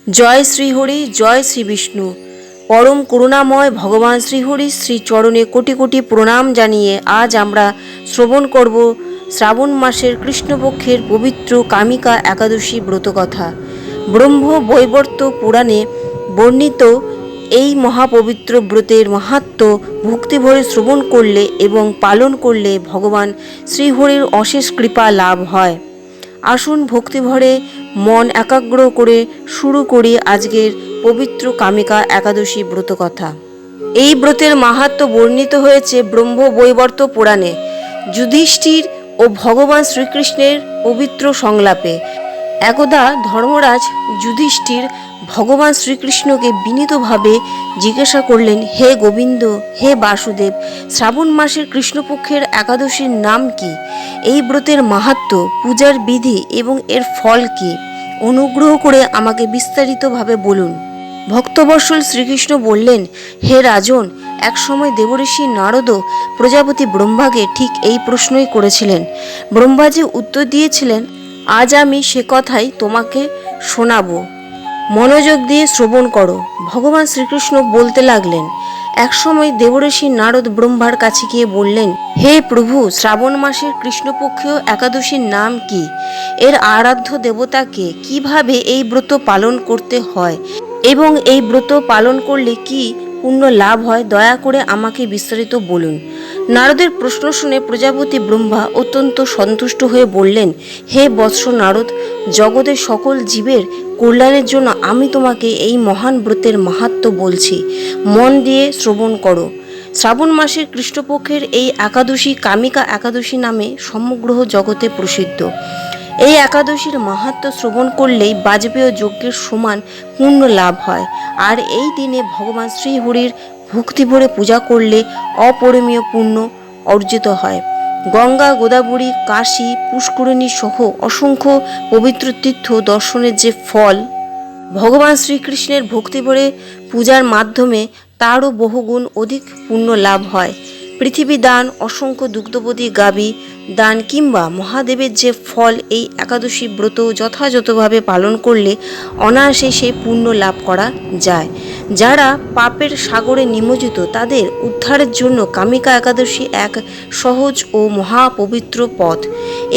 জয় শ্রীহরি, জয় শ্রী বিষ্ণু। পরম করুণাময় ভগবান শ্রীহরির শ্রী চরণে কোটি কোটি প্রণাম জানিয়ে আজ আমরা শ্রবণ করব শ্রাবণ মাসের কৃষ্ণপক্ষের পবিত্র কামিকা একাদশী ব্রতকথা। ব্রহ্ম বৈবর্ত পুরাণে বর্ণিত এই মহাপবিত্র ব্রতের মাহাত্ম্য ভক্তিভরে শ্রবণ করলে এবং পালন করলে ভগবান শ্রীহরির অশেষ কৃপা লাভ হয়। আসুন ভক্তিভরে মন একাগ্র করে শুরু করি আজকের পবিত্র কামিকা একাদশী ব্রতকথা। এই ব্রতের মাহাত্ম্য বর্ণিত হয়েছে ব্রহ্ম বৈবর্ত পুরাণে যুধিষ্ঠির ও ভগবান শ্রীকৃষ্ণের পবিত্র সংলাপে। একদা ধর্মরাজ যুধিষ্ঠির ভগবান শ্রীকৃষ্ণকে বিনীতভাবে জিজ্ঞাসা করলেন, হে গোবিন্দ, হে বাসুদেব, শ্রাবণ মাসের কৃষ্ণপক্ষের একাদশীর নাম কি? এই ব্রতের মাহাত্ম্য, পূজার বিধি এবং এর ফল কি? অনুগ্রহ করে আমাকে বিস্তারিতভাবে বলুন। ভক্তবৎসল শ্রীকৃষ্ণ বললেন, হে রাজন, একসময় দেবঋষি নারদও প্রজাপতি ব্রহ্মাকে ঠিক এই প্রশ্নই করেছিলেন। ব্রহ্মাজি উত্তর দিয়েছিলেন, আজ আমি সে কথাই তোমাকে শোনাবো, মনোযোগ দিয়ে শ্রবণ করো। ভগবান শ্রীকৃষ্ণ বলতে লাগলেন, একসময় দেবঋষি নারদ ব্রহ্মার কাছে গিয়ে বললেন, হে প্রভু, শ্রাবণ মাসের কৃষ্ণপক্ষীয় একাদশীর নাম কি? এর আরাধ্য দেবতা কে? কিভাবে এই ব্রত পালন করতে হয় এবং এই ব্রত পালন করলে কি পুণ্য লাভ হয়? দয়া করে আমাকে বিস্তারিত বলুন। নারদের প্রশ্ন শুনে প্রজাপতি ব্রহ্মা অত্যন্ত সন্তুষ্ট হয়ে বললেন, হে বৎস নারদ, জগতের সকল জীবের কল্যাণের জন্য আমি তোমাকে এই মহান ব্রতের মাহাত্ম্য বলছি, মন দিয়ে শ্রবণ করো। শ্রাবণ মাসের কৃষ্ণপক্ষের এই একাদশী কামিকা একাদশী নামে সমগ্র জগতে প্রসিদ্ধ। এই একাদশীর মাহাত্ম্য শ্রবণ করলেই বাজপেয় যজ্ঞের সমান পুণ্য লাভ হয়, আর এই দিনে ভগবান শ্রীহরির ভক্তিভরে পূজা করলে অপরিমেয় পুণ্য অর্জিত হয়। গঙ্গা, গোদাবরী, কাশী, পুষ্করিণী সহ অসংখ্য পবিত্র তীর্থ দর্শনের যে ফল ভগবান শ্রীকৃষ্ণের ভক্তিভরে পূজার মাধ্যমে তারও বহুগুণ অধিক পুণ্য লাভ হয়। পৃথিবী দান, অসংখ্য দুগ্ধবতী গাভী দান কিংবা মহাদেবের যে ফল, এই একাদশী ব্রত যথাযথভাবে পালন করলে অনায়াসে সেই পুণ্য লাভ করা যায়। যারা পাপের সাগরে নিমজ্জিত তাদের উদ্ধারের জন্য কামিকা একাদশী এক সহজ ও মহাপবিত্র পথ।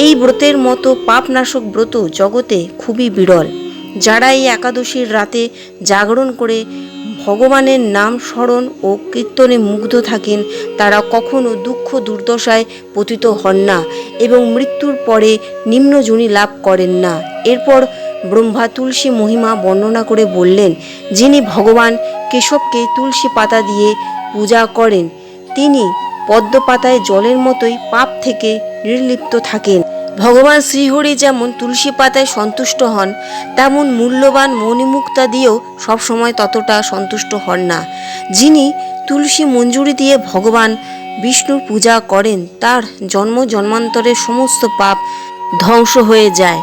এই ব্রতের মতো পাপনাশক ব্রত জগতে খুবই বিরল। যারা এই একাদশীর রাতে জাগরণ করে ভগবানের নাম স্মরণ ও কীর্তনে মুগ্ধ থাকেন, তারা কখনো দুঃখ দুর্দশায় পতিত হন না এবং মৃত্যুর পরে নিম্নজনি লাভ করেন না। এরপর ব্রহ্মা তুলসী মহিমা বর্ণনা করে বললেন, যিনি ভগবান কেশবকে তুলসী পাতা দিয়ে পূজা করেন, তিনি পদ্ম পাতায় জলের মতোই পাপ থেকে নির্লিপ্ত থাকেন। ভগবান শ্রীহরি যেমন তুলসী পাতায় সন্তুষ্ট হন, তেমন মূল্যবান মণিমুক্তা দিয়েও সবসময় ততটা সন্তুষ্ট হন না। যিনি তুলসী মঞ্জুরি দিয়ে ভগবান বিষ্ণুর পূজা করেন, তার জন্ম জন্মান্তরের সমস্ত পাপ ধ্বংস হয়ে যায়।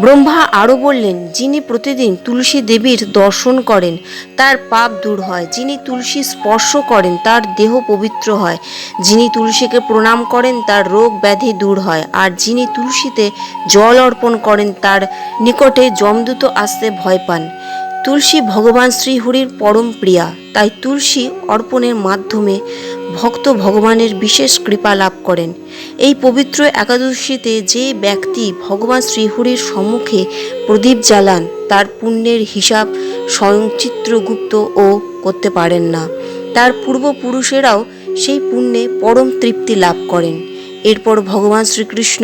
ব্রহ্মা আরও বললেন, যিনি প্রতিদিন তুলসী দেবীর দর্শন করেন, তার পাপ দূর হয়। যিনি তুলসী স্পর্শ করেন, তার দেহ পবিত্র হয়। যিনি তুলসীকে প্রণাম করেন, তার রোগ ব্যাধি দূর হয়। আর যিনি তুলসীতে জল অর্পণ করেন, তার নিকটে যমদূত আসতে ভয় পান। তুলসী ভগবান শ্রীহরির পরম প্রিয়া, তাই তুলসী অর্পণের মাধ্যমে ভক্ত ভগবানের বিশেষ কৃপা লাভ করেন। এই পবিত্র একাদশীতে যে ব্যক্তি ভগবান শ্রীহরির সম্মুখে প্রদীপ জ্বালান, তার পুণ্যের হিসাব স্বয়ং চিত্রগুপ্তও করতে পারেন না। তার পূর্বপুরুষেরাও সেই পুণ্যে পরম তৃপ্তি লাভ করেন। এরপর ভগবান শ্রীকৃষ্ণ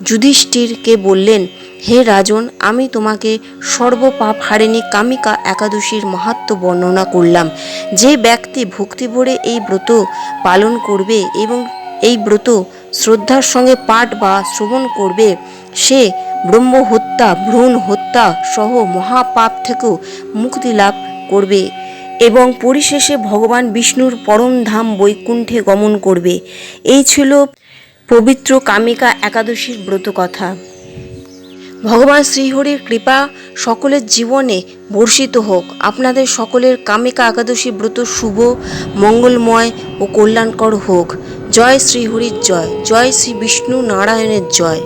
যুধিষ্ঠিরকে বললেন, হে রাজন, আমি তোমাকে সর্বপাপ হারিণী কামিকা একাদশীর মাহাত্ম্য বর্ণনা করলাম। যে ব্যক্তি ভক্তিভরে এই ব্রত পালন করবে এবং এই ব্রত শ্রদ্ধার সঙ্গে পাঠ বা শ্রবণ করবে, সে ব্রহ্ম হত্যা, ভ্রূণ হত্যা সহ মহাপাপ থেকেও মুক্তি লাভ করবে এবং পরিশেষে ভগবান বিষ্ণুর পরম ধাম বৈকুণ্ঠে গমন করবে। এই ছিল পবিত্র কামিকা একাদশীর ব্রতকথা। ভগবান শ্রীহরির কৃপা সকলের জীবনে বর্ষিত হোক। আপনাদের সকলের কামিকা একাদশী ব্রত শুভ, মঙ্গলময় ও কল্যাণকর হোক। জয় শ্রীহরির জয়, জয় শ্রী বিষ্ণু নারায়ণের জয়।